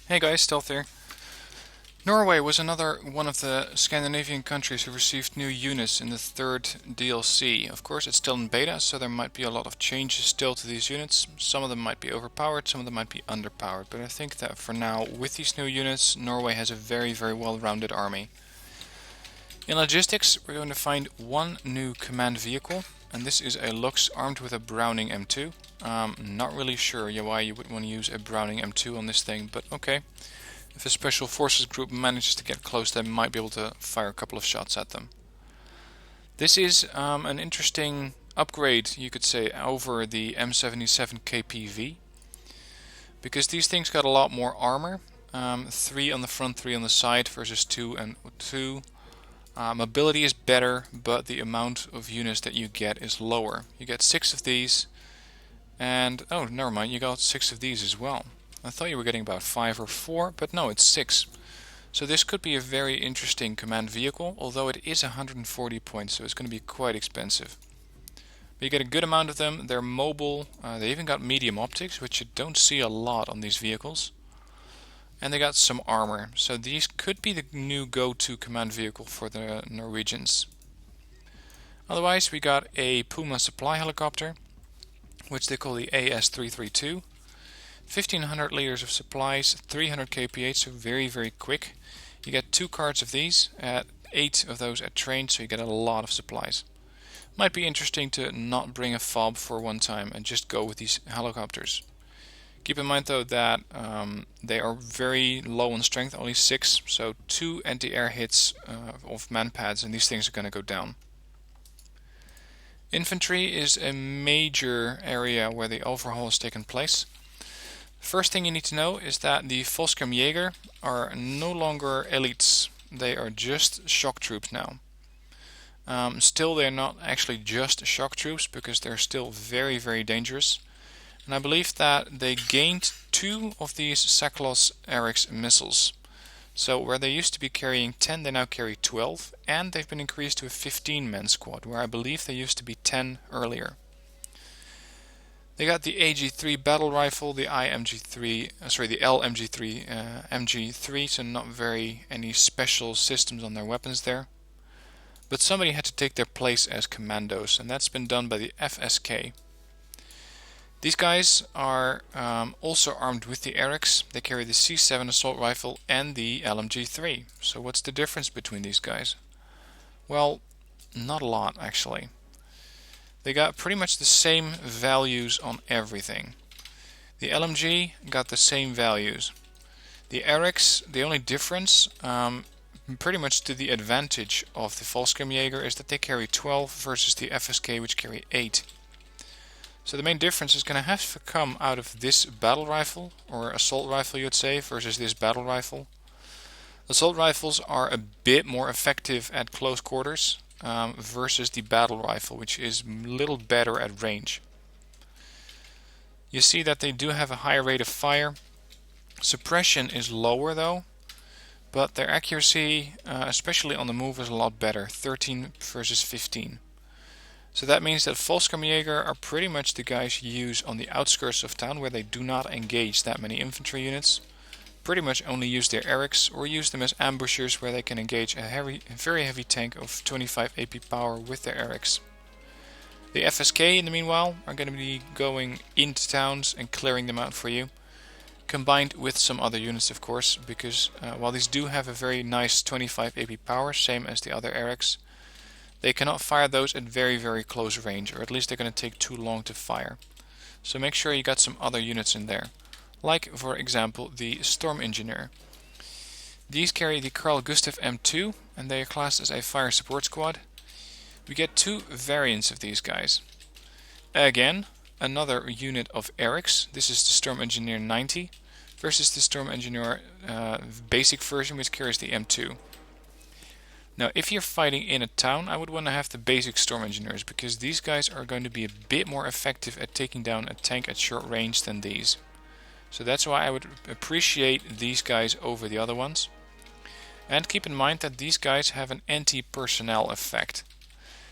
Hey guys, Stealth here. Norway was another one of the Scandinavian countries who received new units in the third DLC. Of course, it's still in beta, so there might be a lot of changes still to these units. Some of them might be overpowered, some of them might be underpowered, but I think that for now, with these new units, Norway has a very well-rounded army. In logistics, we're going to find one new command vehicle, and this is a Lux armed with a Browning M2. Not really sure why you would want to use a Browning M2 on this thing, but okay. If a special forces group manages to get close, they might be able to fire a couple of shots at them. This is an interesting upgrade, you could say, over the M77 KPV, because these things got a lot more armor. 3 on the front, 3 on the side versus 2 and 2. Mobility is better, but the amount of units that you get is lower. You get 6 of these, and oh, never mind, you got 6 of these as well. I thought you were getting about 5 or 4, but no, it's 6. So this could be a very interesting command vehicle, although it is 140 points, so it's going to be quite expensive. But you get a good amount of them, they're mobile, they even got medium optics, which you don't see a lot on these vehicles. And they got some armor, so these could be the new go-to command vehicle for the Norwegians. Otherwise, we got a Puma supply helicopter, which they call the AS332. 1500 liters of supplies, 300 kph, so very quick. You get 2 cards of these, 8 of those at train, so you get a lot of supplies. Might be interesting to not bring a fob for one time and just go with these helicopters. Keep in mind though that they are very low on strength, only 6, so 2 anti-air hits of man-pads and these things are going to go down. Infantry is a major area where the overhaul has taken place. First thing you need to know is that the Volkskamjäger are no longer elites, they are just shock troops now. Still, they're not actually just shock troops because they're still very dangerous. And I believe that they gained 2 of these Sakhalos Eric's missiles. So where they used to be carrying 10, they now carry 12, and they've been increased to a 15-man squad, where I believe they used to be 10 earlier. They got the AG3 battle rifle, the LMG3 MG3, so not any special systems on their weapons there. But somebody had to take their place as commandos, and that's been done by the FSK. These guys are also armed with the Erics. They carry the C7 assault rifle and the LMG3. So what's the difference between these guys? Well, not a lot actually. They got pretty much the same values on everything. The LMG got the same values. The Erics, the only difference, pretty much to the advantage of the Volkskamjäger, is that they carry 12 versus the FSK, which carry 8. So the main difference is going to have to come out of this battle rifle, or assault rifle you'd say, versus this battle rifle. Assault rifles are a bit more effective at close quarters versus the battle rifle, which is a little better at range. You see that they do have a higher rate of fire. Suppression is lower though, but their accuracy, especially on the move, is a lot better, 13 versus 15. So that means that Volkskamjäger are pretty much the guys you use on the outskirts of town where they do not engage that many infantry units. Pretty much only use their Erics or use them as ambushers where they can engage a very heavy tank of 25 AP power with their Erics. The FSK in the meanwhile are going to be going into towns and clearing them out for you. Combined with some other units of course, because while these do have a very nice 25 AP power, same as the other Erics, they cannot fire those at very close range, or at least they're going to take too long to fire. So make sure you got some other units in there. Like, for example, the Storm Engineer. These carry the Carl Gustav M2, and they are classed as a fire support squad. We get 2 variants of these guys. Again, another unit of Erics. This is the Storm Engineer 90, versus the Storm Engineer basic version, which carries the M2. Now, if you're fighting in a town, I would want to have the basic Storm Engineers, because these guys are going to be a bit more effective at taking down a tank at short range than these. So that's why I would appreciate these guys over the other ones. And keep in mind that these guys have an anti-personnel effect.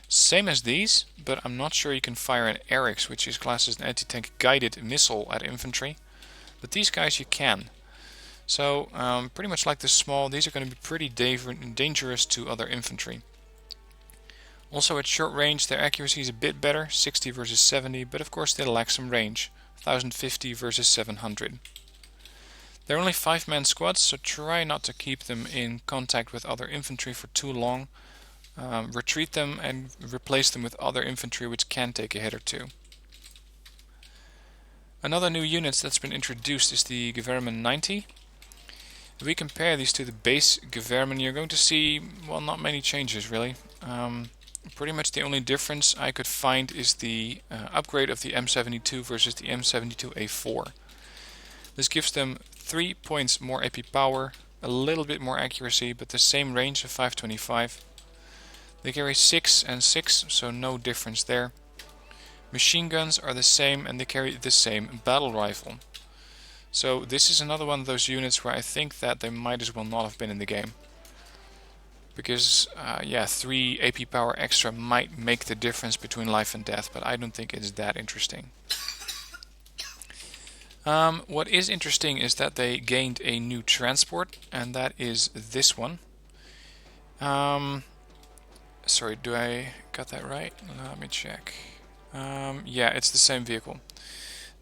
Same as these, but I'm not sure you can fire an Erics, which is classed as an anti-tank guided missile at infantry. But these guys you can. So pretty much like the small, these are going to be pretty dangerous to other infantry. Also at short range their accuracy is a bit better, 60 versus 70, but of course they lack some range, 1050 versus 700. They're only 5-man squads, so try not to keep them in contact with other infantry for too long. Retreat them and replace them with other infantry which can take a hit or two. Another new unit that's been introduced is the Gewehrman 90. If we compare these to the base Gewehrman, you're going to see, well, not many changes really. Pretty much the only difference I could find is the upgrade of the M72 versus the M72A4. This gives them 3 points more AP power, a little bit more accuracy, but the same range of 525. They carry 6 and 6, so no difference there. Machine guns are the same and they carry the same battle rifle. So this is another one of those units where I think that they might as well not have been in the game. Because, 3 AP power extra might make the difference between life and death, but I don't think it's that interesting. What is interesting is that they gained a new transport, and that is this one. Sorry, do I got that right? Let me check. Yeah, it's the same vehicle.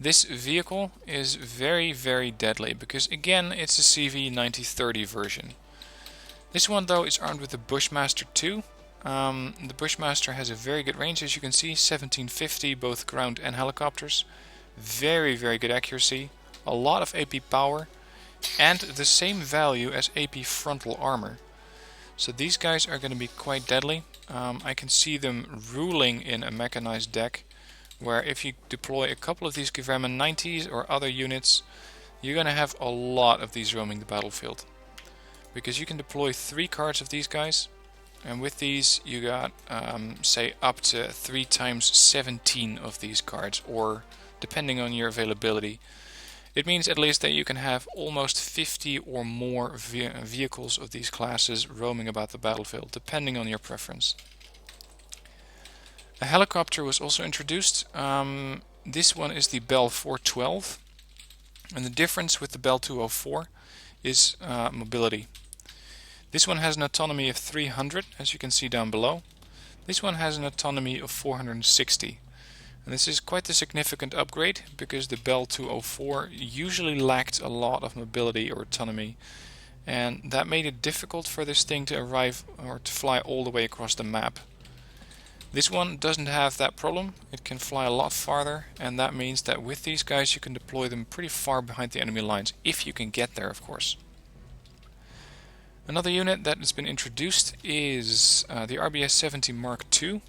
This vehicle is very, very deadly, because again, it's a CV9030 version. This one though is armed with the Bushmaster 2. The Bushmaster has a very good range, as you can see, 1750 both ground and helicopters. Very, very good accuracy, a lot of AP power, and the same value as AP frontal armor. So these guys are going to be quite deadly. I can see them ruling in a mechanized deck, where if you deploy a couple of these Gewehrman 90s or other units, you're going to have a lot of these roaming the battlefield. Because you can deploy 3 cards of these guys, and with these you got, say, up to 3 times 17 of these cards, or depending on your availability. It means at least that you can have almost 50 or more vehicles of these classes roaming about the battlefield, depending on your preference. A helicopter was also introduced. This one is the Bell 412, and the difference with the Bell 204 is mobility. This one has an autonomy of 300, as you can see down below. This one has an autonomy of 460. And this is quite a significant upgrade, because the Bell 204 usually lacked a lot of mobility or autonomy, and that made it difficult for this thing to arrive or to fly all the way across the map. This one doesn't have that problem. It can fly a lot farther, and that means that with these guys you can deploy them pretty far behind the enemy lines, if you can get there, of course. Another unit that has been introduced is the RBS-70 Mark II.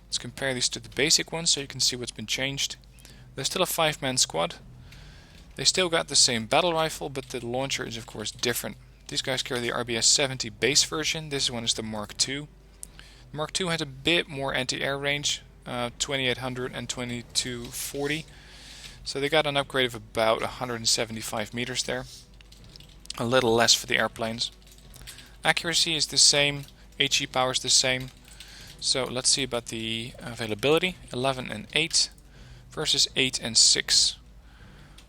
Let's compare these to the basic ones so you can see what's been changed. They're still a 5-man squad. They still got the same battle rifle, but the launcher is of course different. These guys carry the RBS-70 base version. This one is the Mark II. The Mark II has a bit more anti-air range, 2800 and 2240. So they got an upgrade of about 175 meters there. A little less for the airplanes. Accuracy is the same, HE power is the same. So let's see about the availability. 11 and 8 versus 8 and 6.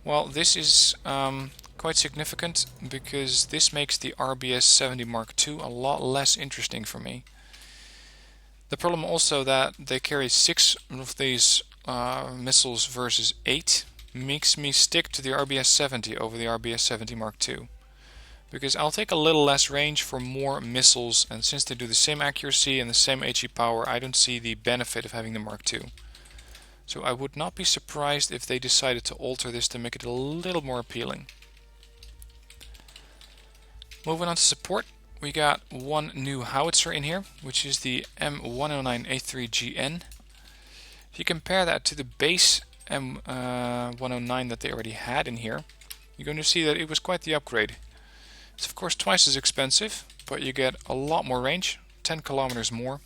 Well, this is quite significant, because this makes the RBS-70 Mark II a lot less interesting for me. The problem also that they carry 6 of these missiles versus 8 makes me stick to the RBS-70 over the RBS-70 Mark II. Because I'll take a little less range for more missiles, and since they do the same accuracy and the same HE power, I don't see the benefit of having the Mark II. So I would not be surprised if they decided to alter this to make it a little more appealing. Moving on to support, we got one new howitzer in here, which is the M109A3GN. If you compare that to the base M109 that they already had in here, you're going to see that it was quite the upgrade. It's of course twice as expensive, but you get a lot more range, 10 kilometers more,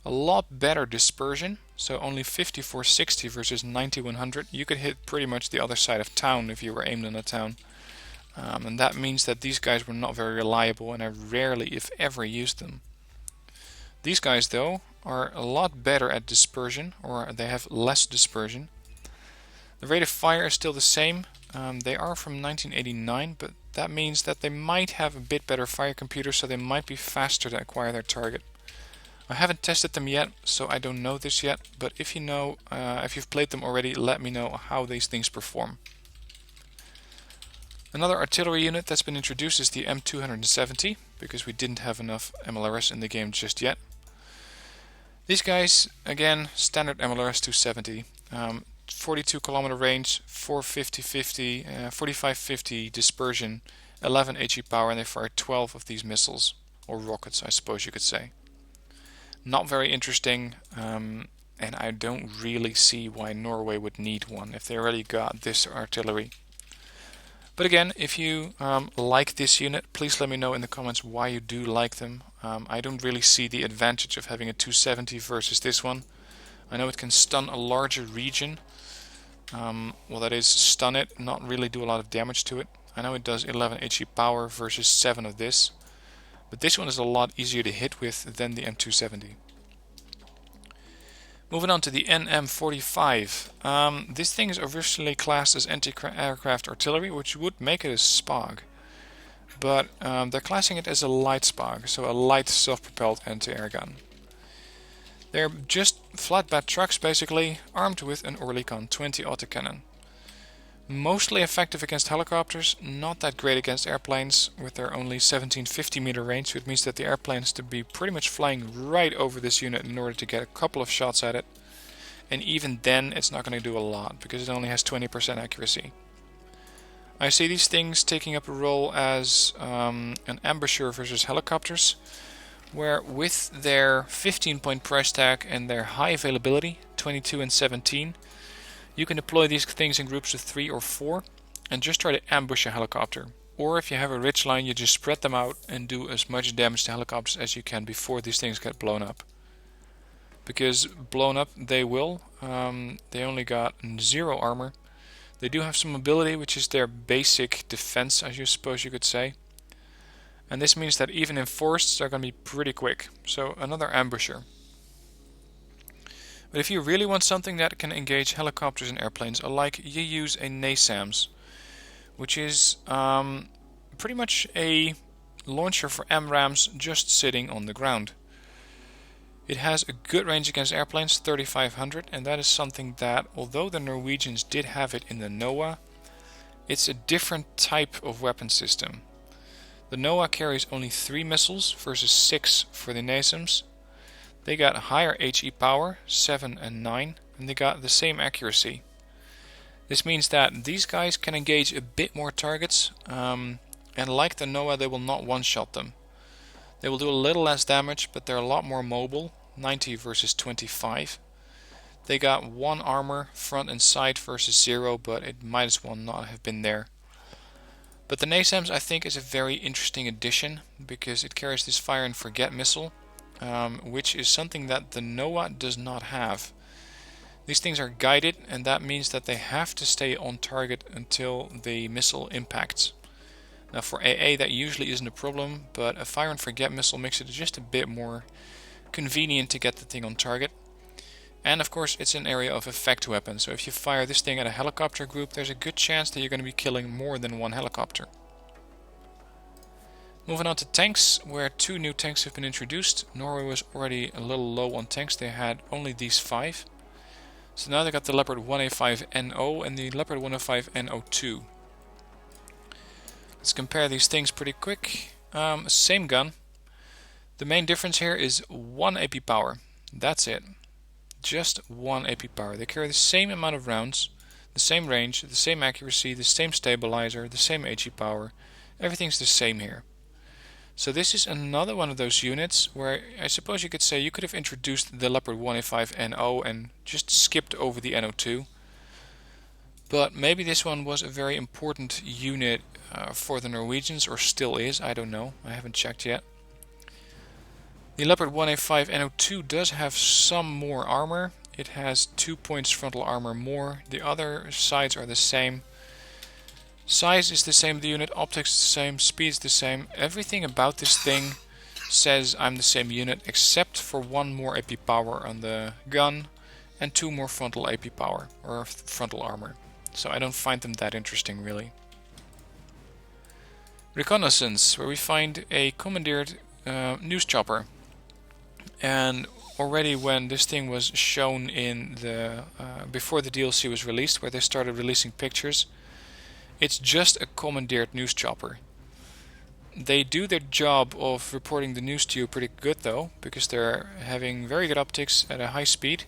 a lot better dispersion, so only 5460 versus 9100. You could hit pretty much the other side of town if you were aimed on a town. And that means that these guys were not very reliable, and I rarely, if ever, used them. These guys though are a lot better at dispersion, or they have less dispersion. The rate of fire is still the same. They are from 1989, but That means that they might have a bit better fire computer, so they might be faster to acquire their target. I haven't tested them yet, so I don't know this yet, but if you know, if you've played them already, let me know how these things perform. Another artillery unit that's been introduced is the M270, because we didn't have enough MLRS in the game just yet. These guys, again, standard MLRS 270, 42 kilometer range, 450-50, 45-50 dispersion, 11 HE power, and they fire 12 of these missiles, or rockets I suppose you could say. Not very interesting, and I don't really see why Norway would need one if they already got this artillery. But again, if you like this unit, please let me know in the comments why you do like them. I don't really see the advantage of having a 270 versus this one. I know it can stun a larger region. Well, that is, stun it, not really do a lot of damage to it. I know it does 11 HE power versus 7 of this. But this one is a lot easier to hit with than the M270. Moving on to the NM45. This thing is originally classed as anti-aircraft artillery, which would make it a SPOG. But they're classing it as a light SPOG, so a light self-propelled anti-air gun. They're just flatbed trucks basically, armed with an Oerlikon 20 autocannon. Mostly effective against helicopters, not that great against airplanes, with their only 1750 meter range, which means that the airplane has to be pretty much flying right over this unit in order to get a couple of shots at it. And even then it's not going to do a lot, because it only has 20% accuracy. I see these things taking up a role as an ambusher versus helicopters, where with their 15-point price tag and their high availability, 22 and 17, you can deploy these things in groups of 3 or 4 and just try to ambush a helicopter. Or if you have a ridge line, you just spread them out and do as much damage to helicopters as you can before these things get blown up. Because blown up they will. They only got 0 armor. They do have some mobility, which is their basic defense, I suppose you could say. And this means that even in forests they're going to be pretty quick. So another ambusher. But if you really want something that can engage helicopters and airplanes alike, you use a NASAMS, which is pretty much a launcher for MRAMs just sitting on the ground. It has a good range against airplanes, 3500, and that is something that, although the Norwegians did have it in the NOAA, it's a different type of weapon system. The NOAA carries only 3 missiles versus 6 for the NASAMS. They got higher HE power, 7 and 9, and they got the same accuracy. This means that these guys can engage a bit more targets, and like the NOAA, they will not one-shot them. They will do a little less damage, but they're a lot more mobile, 90 versus 25. They got 1 armor, front and side versus 0, but it might as well not have been there. But the NASAMS, I think, is a very interesting addition, because it carries this fire and forget missile, which is something that the NOAA does not have. These things are guided, and that means that they have to stay on target until the missile impacts. Now for AA that usually isn't a problem, but a fire and forget missile makes it just a bit more convenient to get the thing on target. And of course it's an area of effect weapon, so if you fire this thing at a helicopter group, there's a good chance that you're going to be killing more than 1 helicopter. Moving on to tanks, where 2 new tanks have been introduced. Norway was already a little low on tanks, they had only these 5. So now they got the Leopard 1A5NO and the Leopard 105NO2. Let's compare these things pretty quick. Same gun. The main difference here is 1 AP power. That's it. Just 1 AP power. They carry the same amount of rounds, the same range, the same accuracy, the same stabilizer, the same HE power. Everything's the same here. So this is another one of those units where I suppose you could say you could have introduced the Leopard 1A5NO and just skipped over the NO2. But maybe this one was a very important unit for the Norwegians, or still is, I don't know, I haven't checked yet. The Leopard 1A5NO2 does have some more armor. It has 2 points frontal armor more. The other sides are the same. Size is the same of the unit, optics is the same, speed is the same. Everything about this thing says I'm the same unit, except for 1 more AP power on the gun and 2 more frontal AP power, or frontal armor. So I don't find them that interesting really. Reconnaissance, where we find a commandeered news chopper. And already when this thing was shown in the before the DLC was released, where they started releasing pictures, it's just a commandeered news chopper. They do their job of reporting the news to you pretty good though, because they're having very good optics at a high speed,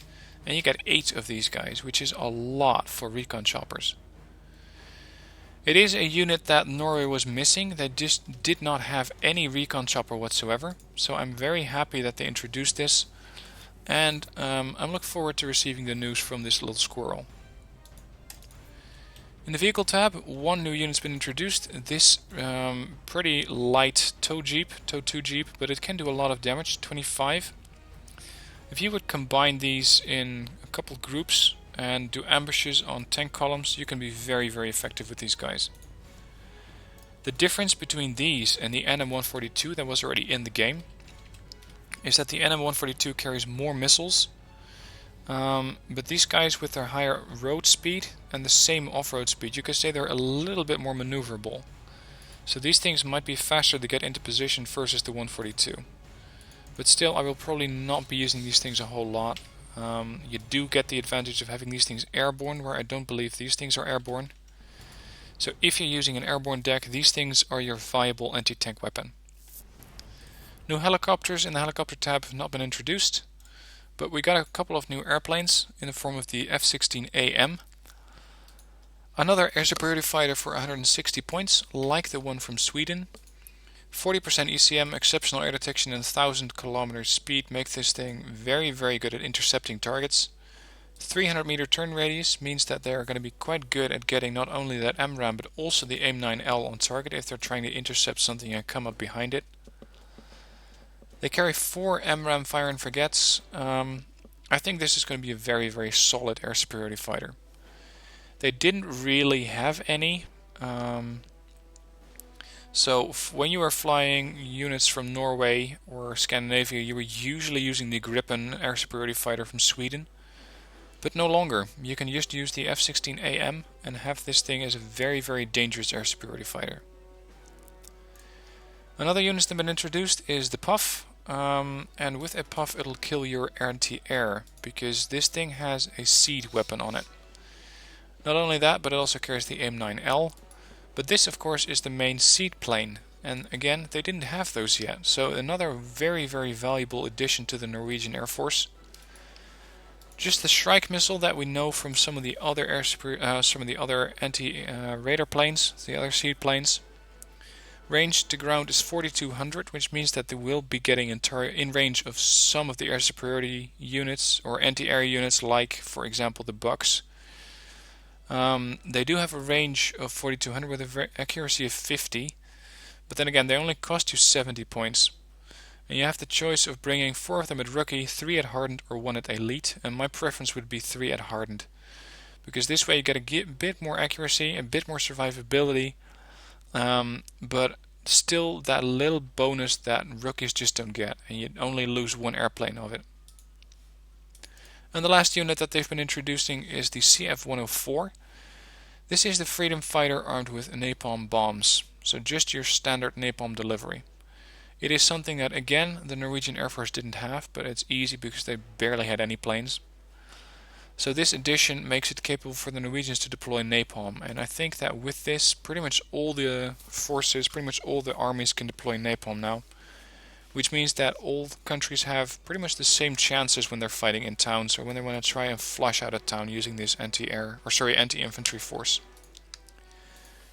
and you get 8 of these guys, which is a lot for recon choppers. It is a unit that Norway was missing. They just did not have any recon chopper whatsoever, so I'm very happy that they introduced this, and I'm looking forward to receiving the news from this little squirrel. In the vehicle tab, one new unit's been introduced. This pretty light tow 2 jeep, but it can do a lot of damage, 25. If you would combine these in a couple groups and do ambushes on tank columns, you can be very, very effective with these guys. The difference between these and the NM142 that was already in the game is that the NM142 carries more missiles, but these guys with their higher road speed and the same off-road speed, you could say they're a little bit more maneuverable. So these things might be faster to get into position versus the 142. But still, I will probably not be using these things a whole lot. You do get the advantage of having these things airborne, where I don't believe these things are airborne. So if you're using an airborne deck, these things are your viable anti-tank weapon. New helicopters in the helicopter tab have not been introduced, but we got a couple of new airplanes in the form of the F-16AM. Another air superiority fighter for 160 points, like the one from Sweden. 40% ECM, exceptional air detection and 1000 km speed make this thing very, very good at intercepting targets. 300 meter turn radius means that they are going to be quite good at getting not only that MRAM but also the AIM-9L on target if they're trying to intercept something and come up behind it. They carry 4 MRAM fire and forgets. I think this is going to be a very, very solid air superiority fighter. They didn't really have any. So when you were flying units from Norway or Scandinavia, you were usually using the Gripen air superiority fighter from Sweden. But no longer. You can just use the F-16AM and have this thing as a very, very dangerous air superiority fighter. Another unit that's been introduced is the Puff. And with a Puff it'll kill your anti-air, because this thing has a seed weapon on it. Not only that, but it also carries the AIM-9L. But this, of course, is the main seed plane, and again, they didn't have those yet. So another very, very valuable addition to the Norwegian Air Force. Just the Shrike missile that we know from some of the other anti-radar planes, the other seed planes. Range to ground is 4200, which means that they will be getting in range of some of the air superiority units or anti-air units, like, for example, the Bucks. They do have a range of 4200 with an accuracy of 50, but then again they only cost you 70 points. And you have the choice of bringing 4 of them at Rookie, 3 at Hardened or 1 at Elite, and my preference would be 3 at Hardened. Because this way you get a bit more accuracy, a bit more survivability, but still that little bonus that Rookies just don't get, and you only lose 1 airplane of it. And the last unit that they've been introducing is the CF-104. This is the Freedom Fighter armed with napalm bombs, so just your standard napalm delivery. It is something that, again, the Norwegian Air Force didn't have, but it's easy because they barely had any planes. So this addition makes it capable for the Norwegians to deploy napalm, and I think that with this, pretty much all the forces, pretty much all the armies can deploy napalm now. Which means that all countries have pretty much the same chances when they're fighting in towns or when they want to try and flush out a town using this anti-infantry force.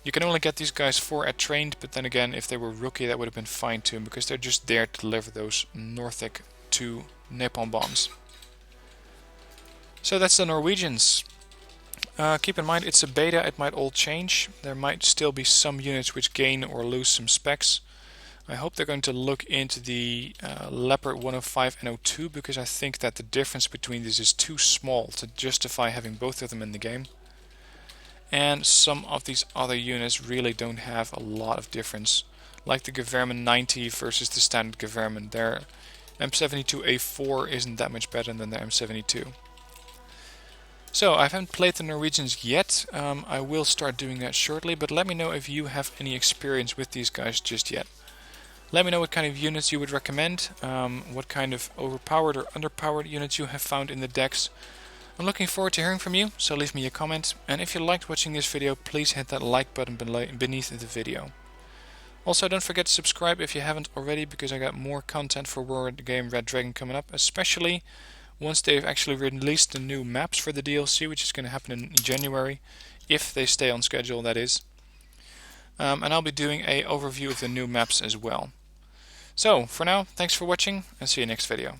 You can only get these guys 4 at trained, but then again, if they were Rookie, that would have been fine too, because they're just there to deliver those Northic 2 napalm bombs. So that's the Norwegians. Keep in mind, it's a beta, it might all change. There might still be some units which gain or lose some specs. I hope they're going to look into the Leopard 105 and 02, because I think that the difference between these is too small to justify having both of them in the game. And some of these other units really don't have a lot of difference. Like the Gewehrman 90 versus the standard Gewehrman. Their M72A4 isn't that much better than the M72. So I haven't played the Norwegians yet. I will start doing that shortly, but let me know if you have any experience with these guys just yet. Let me know what kind of units you would recommend, what kind of overpowered or underpowered units you have found in the decks. I'm looking forward to hearing from you, so leave me a comment. And if you liked watching this video, please hit that like button beneath the video. Also, don't forget to subscribe if you haven't already, because I got more content for Wargame Red Dragon coming up, especially once they've actually released the new maps for the DLC, which is going to happen in January, if they stay on schedule, that is. And I'll be doing an overview of the new maps as well. So, for now, thanks for watching, and see you next video.